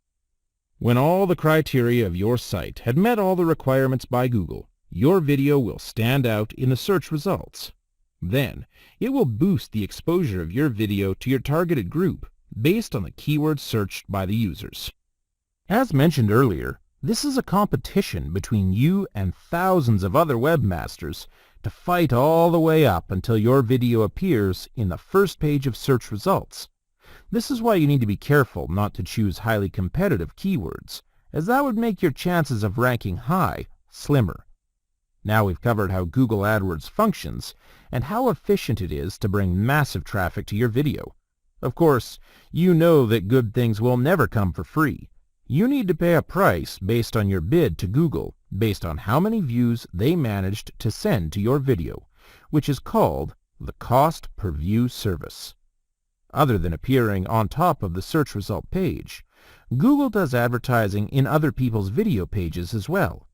Speaker 1: When all the criteria of your site had met all the requirements by Google, your video will stand out in the search results. Then, it will boost the exposure of your video to your targeted group based on the keywords searched by the users. As mentioned earlier, this is a competition between you and thousands of other webmasters to fight all the way up until your video appears in the first page of search results. This is why you need to be careful not to choose highly competitive keywords, as that would make your chances of ranking high slimmer. Now we've covered how Google AdWords functions and how efficient it is to bring massive traffic to your video. Of course, you know that good things will never come for free. You need to pay a price based on your bid to Google based on how many views they managed to send to your video, which is called the cost per view service. Other than appearing on top of the search result page, Google does advertising in other people's video pages as well.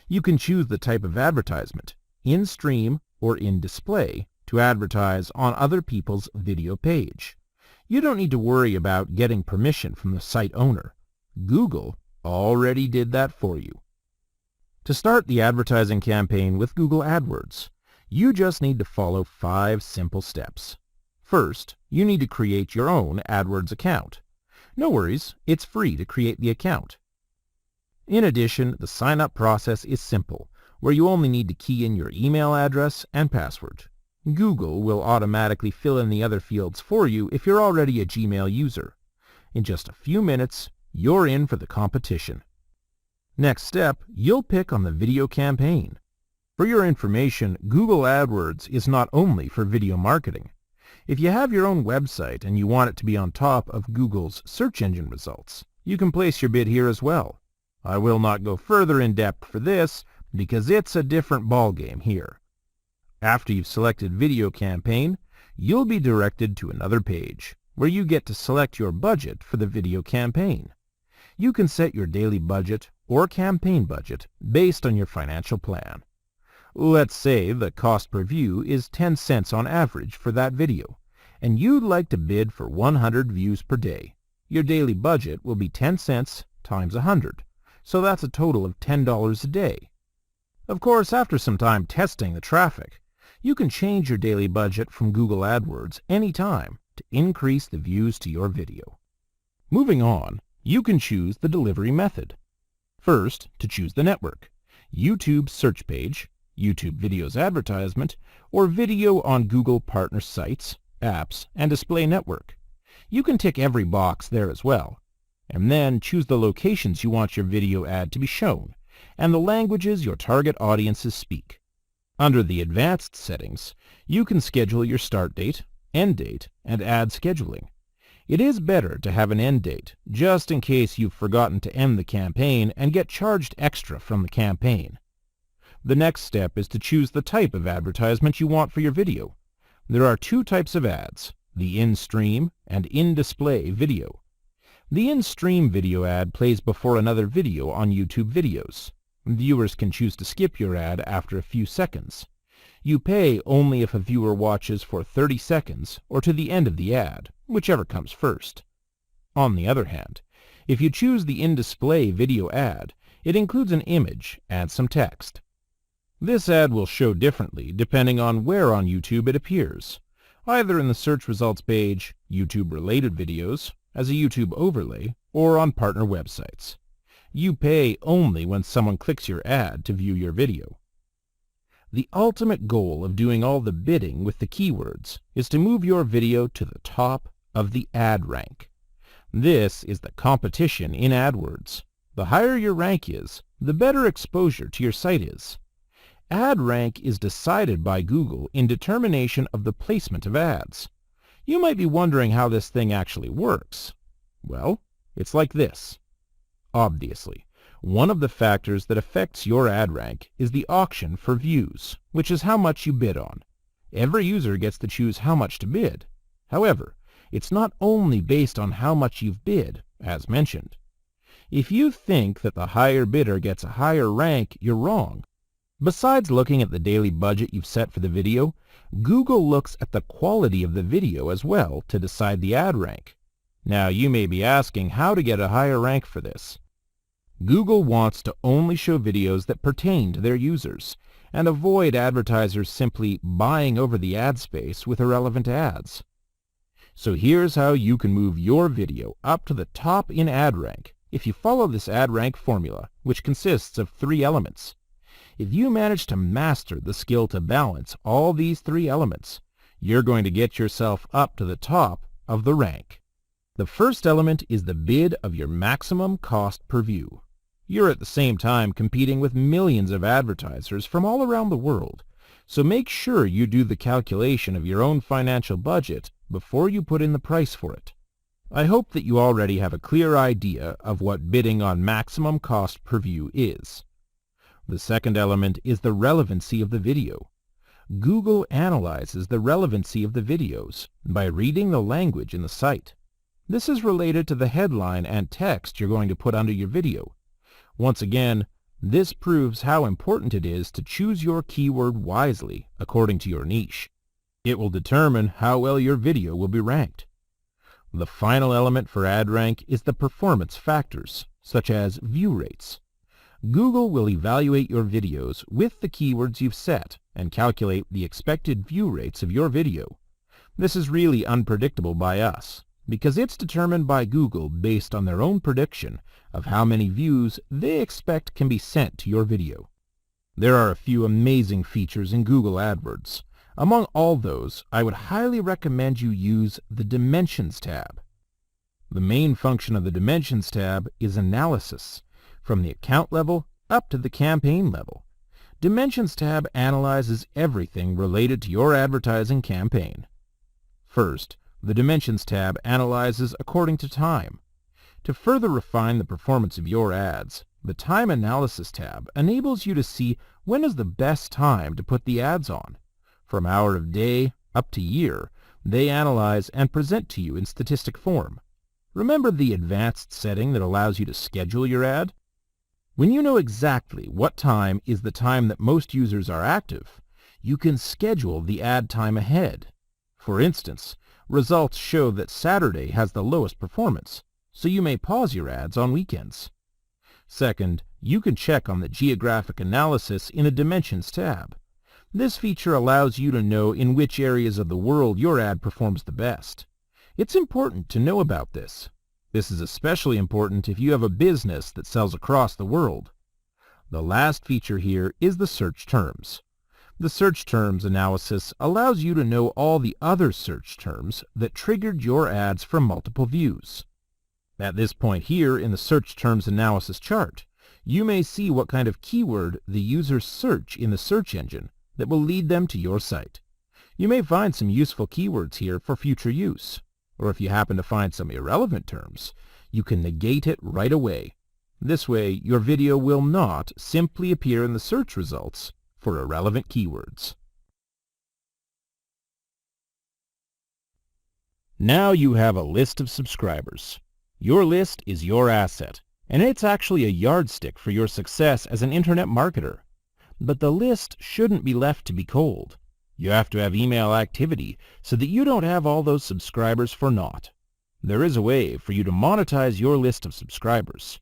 Speaker 1: You can choose the type of advertisement, in-stream or in-display, to advertise on other people's video page. You don't need to worry about getting permission from the site owner. Google already did that for you. To start the advertising campaign with Google AdWords, you just need to follow 5 simple steps. First, you need to create your own AdWords account. No worries, it's free to create the account. In addition, the sign-up process is simple, where you only need to key in your email address and password. Google will automatically fill in the other fields for you if you're already a Gmail user. In just a few minutes, you're in for the competition. Next step, you'll pick on the video campaign. For your information, Google AdWords is not only for video marketing. If you have your own website and you want it to be on top of Google's search engine results, you can place your bid here as well. I will not go further in depth for this because it's a different ballgame here. After you've selected video campaign, you'll be directed to another page where you get to select your budget for the video campaign. You can set your daily budget or campaign budget based on your financial plan. Let's say the cost per view is 10 cents on average for that video, and you'd like to bid for 100 views per day. Your daily budget will be 10 cents times 100, so that's a total of $10 a day. Of course, after some time testing the traffic, you can change your daily budget from Google AdWords anytime to increase the views to your video. Moving on, you can choose the delivery method. First, to choose the network, YouTube search page, YouTube videos advertisement, or video on Google partner sites, apps, and display network. You can tick every box there as well, and then choose the locations you want your video ad to be shown, and the languages your target audiences speak. Under the advanced settings, you can schedule your start date, end date, and ad scheduling. It is better to have an end date, just in case you've forgotten to end the campaign and get charged extra from the campaign. The next step is to choose the type of advertisement you want for your video. There are 2 types of ads, the in-stream and in-display video. The in-stream video ad plays before another video on YouTube videos. Viewers can choose to skip your ad after a few seconds. You pay only if a viewer watches for 30 seconds or to the end of the ad, whichever comes first. On the other hand, if you choose the in-display video ad, it includes an image and some text. This ad will show differently depending on where on YouTube it appears, either in the search results page, YouTube-related videos, as a YouTube overlay, or on partner websites. You pay only when someone clicks your ad to view your video. The ultimate goal of doing all the bidding with the keywords is to move your video to the top of the ad rank. This is the competition in AdWords. The higher your rank is, the better exposure to your site is. Ad rank is decided by Google in determination of the placement of ads. You might be wondering how this thing actually works. Well, it's like this. Obviously, one of the factors that affects your ad rank is the auction for views, which is how much you bid on. Every user gets to choose how much to bid. However, it's not only based on how much you've bid, as mentioned. If you think that the higher bidder gets a higher rank, you're wrong. Besides looking at the daily budget you've set for the video, Google looks at the quality of the video as well to decide the ad rank. Now you may be asking how to get a higher rank for this. Google wants to only show videos that pertain to their users and avoid advertisers simply buying over the ad space with irrelevant ads. So here's how you can move your video up to the top in ad rank if you follow this ad rank formula, which consists of 3 elements. If you manage to master the skill to balance all these 3 elements, you're going to get yourself up to the top of the rank. The first element is the bid of your maximum cost per view. You're at the same time competing with millions of advertisers from all around the world, so make sure you do the calculation of your own financial budget before you put in the price for it. I hope that you already have a clear idea of what bidding on maximum cost per view is. The second element is the relevancy of the video. Google analyzes the relevancy of the videos by reading the language in the site. This is related to the headline and text you're going to put under your video. Once again, this proves how important it is to choose your keyword wisely according to your niche. It will determine how well your video will be ranked. The final element for ad rank is the performance factors, such as view rates. Google will evaluate your videos with the keywords you've set and calculate the expected view rates of your video. This is really unpredictable by us, because it's determined by Google based on their own prediction of how many views they expect can be sent to your video. There are a few amazing features in Google AdWords. Among all those, I would highly recommend you use the Dimensions tab. The main function of the Dimensions tab is analysis, from the account level up to the campaign level. Dimensions tab analyzes everything related to your advertising campaign. First, the Dimensions tab analyzes according to time. To further refine the performance of your ads, the Time Analysis tab enables you to see when is the best time to put the ads on. From hour of day up to year, they analyze and present to you in statistic form. Remember the advanced setting that allows you to schedule your ad? When you know exactly what time is the time that most users are active, you can schedule the ad time ahead. For instance, results show that Saturday has the lowest performance, so you may pause your ads on weekends. Second, you can check on the geographic analysis in the Dimensions tab. This feature allows you to know in which areas of the world your ad performs the best. It's important to know about this. This is especially important if you have a business that sells across the world. The last feature here is the search terms. The search terms analysis allows you to know all the other search terms that triggered your ads for multiple views. At this point here in the search terms analysis chart, you may see what kind of keyword the users search in the search engine that will lead them to your site. You may find some useful keywords here for future use, or if you happen to find some irrelevant terms, you can negate it right away. This way, your video will not simply appear in the search results for irrelevant keywords. Now you have a list of subscribers. Your list is your asset, and it's actually a yardstick for your success as an internet marketer. But the list shouldn't be left to be cold. You have to have email activity so that you don't have all those subscribers for naught. There is a way for you to monetize your list of subscribers.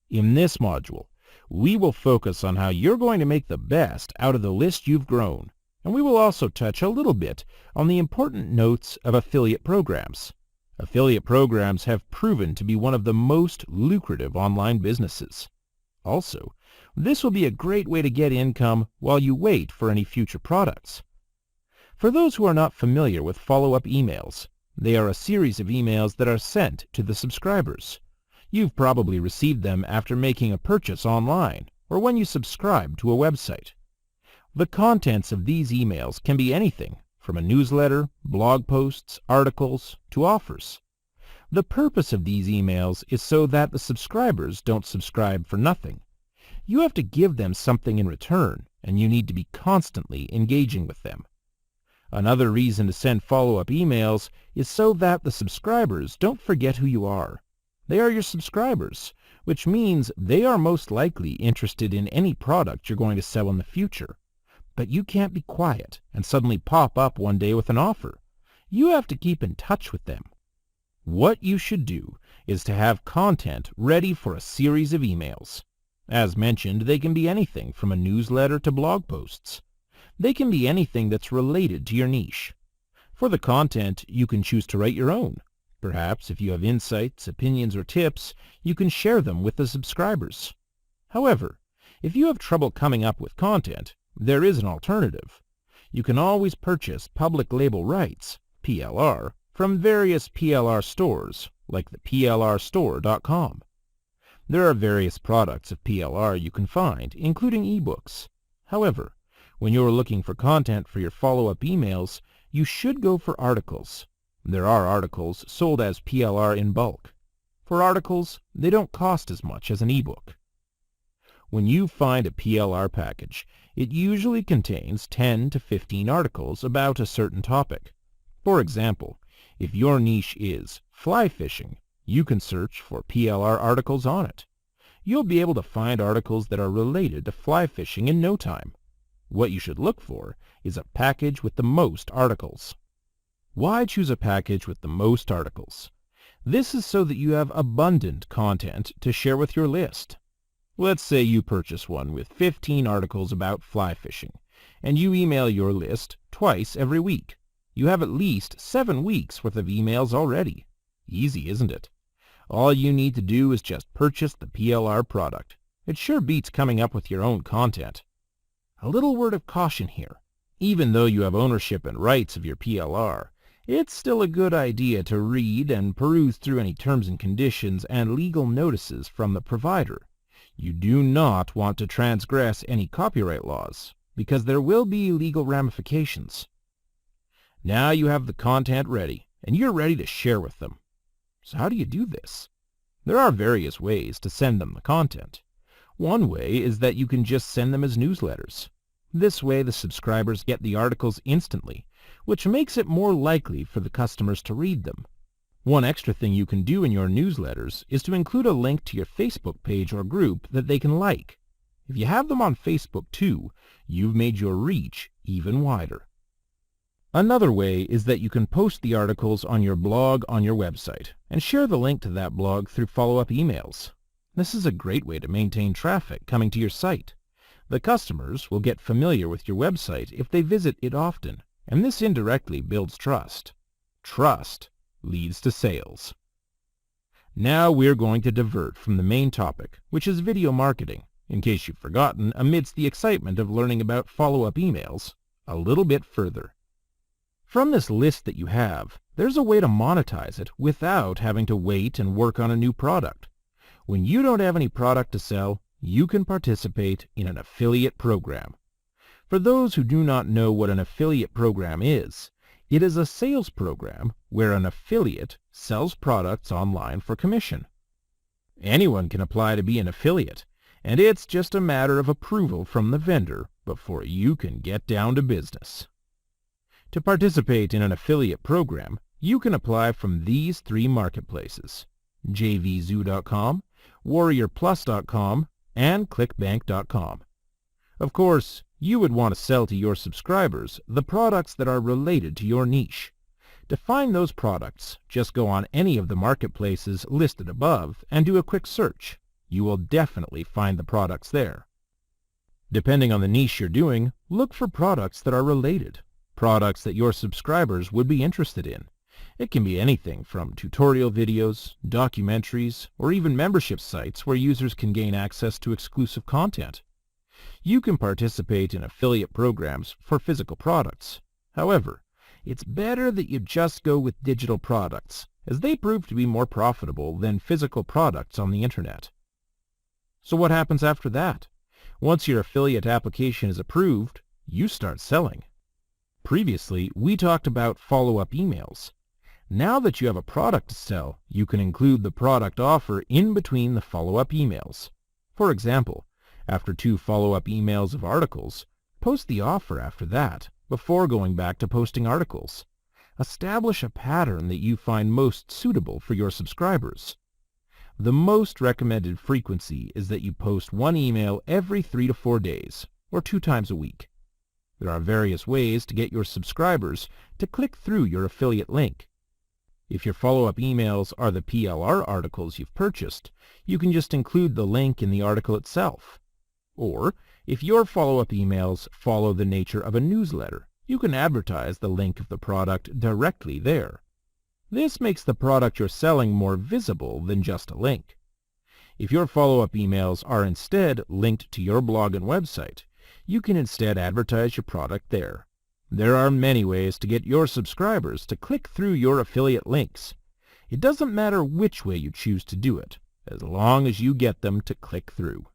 Speaker 1: In this module, we will focus on how you're going to make the best out of the list you've grown, and we will also touch a little bit on the important notes of affiliate programs. Affiliate programs have proven to be one of the most lucrative online businesses. Also, this will be a great way to get income while you wait for any future products. For those who are not familiar with follow-up emails, they are a series of emails that are sent to the subscribers. You've probably received them after making a purchase online or when you subscribe to a website. The contents of these emails can be anything from a newsletter, blog posts, articles, to offers. The purpose of these emails is so that the subscribers don't subscribe for nothing. You have to give them something in return, and you need to be constantly engaging with them. Another reason to send follow-up emails is so that the subscribers don't forget who you are. They are your subscribers, which means they are most likely interested in any product you're going to sell in the future. But you can't be quiet and suddenly pop up one day with an offer. You have to keep in touch with them. What you should do is to have content ready for a series of emails. As mentioned, they can be anything from a newsletter to blog posts. They can be anything that's related to your niche. For the content, you can choose to write your own. Perhaps if you have insights, opinions, or tips, you can share them with the subscribers. However, if you have trouble coming up with content, there is an alternative. You can always purchase public label rights, PLR, from various PLR stores, like the plrstore.com. There are various products of PLR you can find, including ebooks. However, when you're looking for content for your follow-up emails, you should go for articles. There are articles sold as PLR in bulk. For articles, they don't cost as much as an ebook. When you find a PLR package, it usually contains 10 to 15 articles about a certain topic. For example, if your niche is fly fishing, you can search for PLR articles on it. You'll be able to find articles that are related to fly fishing in no time. What you should look for is a package with the most articles. Why choose a package with the most articles? This is so that you have abundant content to share with your list. Let's say you purchase one with 15 articles about fly fishing, and you email your list twice every week. You have at least 7 weeks worth of emails already. Easy, isn't it? All you need to do is just purchase the PLR product. It sure beats coming up with your own content. A little word of caution here. Even though you have ownership and rights of your PLR, it's still a good idea to read and peruse through any terms and conditions and legal notices from the provider. You do not want to transgress any copyright laws, because there will be legal ramifications. Now you have the content ready, and you're ready to share with them. So how do you do this? There are various ways to send them the content. One way is that you can just send them as newsletters. This way the subscribers get the articles instantly, which makes it more likely for the customers to read them. One extra thing you can do in your newsletters is to include a link to your Facebook page or group that they can like. If you have them on Facebook too, you've made your reach even wider. Another way is that you can post the articles on your blog on your website and share the link to that blog through follow-up emails. This is a great way to maintain traffic coming to your site. The customers will get familiar with your website if they visit it often, and this indirectly builds trust. Trust leads to sales. Now we're going to divert from the main topic, which is video marketing, in case you've forgotten amidst the excitement of learning about follow-up emails, a little bit further. From this list that you have, there's a way to monetize it without having to wait and work on a new product. When you don't have any product to sell, you can participate in an affiliate program. For those who do not know what an affiliate program is, it is a sales program where an affiliate sells products online for commission. Anyone can apply to be an affiliate, and it's just a matter of approval from the vendor before you can get down to business. To participate in an affiliate program, you can apply from these 3 marketplaces: jvzoo.com, warriorplus.com, and clickbank.com. Of course, you would want to sell to your subscribers the products that are related to your niche. To find those products, just go on any of the marketplaces listed above and do a quick search. You will definitely find the products there. Depending on the niche you're doing, look for products that are related, products that your subscribers would be interested in. It can be anything from tutorial videos, documentaries, or even membership sites where users can gain access to exclusive content. You can participate in affiliate programs for physical products. However, it's better that you just go with digital products, as they prove to be more profitable than physical products on the internet. So what happens after that? Once your affiliate application is approved, you start selling. Previously, we talked about follow-up emails. Now that you have a product to sell, you can include the product offer in between the follow-up emails. For example, after 2 follow-up emails of articles, post the offer after that, before going back to posting articles. Establish a pattern that you find most suitable for your subscribers. The most recommended frequency is that you post 1 email every 3 to 4 days, or 2 times a week. There are various ways to get your subscribers to click through your affiliate link. If your follow-up emails are the PLR articles you've purchased, you can just include the link in the article itself. Or, if your follow-up emails follow the nature of a newsletter, you can advertise the link of the product directly there. This makes the product you're selling more visible than just a link. If your follow-up emails are instead linked to your blog and website, you can instead advertise your product there. There are many ways to get your subscribers to click through your affiliate links. It doesn't matter which way you choose to do it, as long as you get them to click through.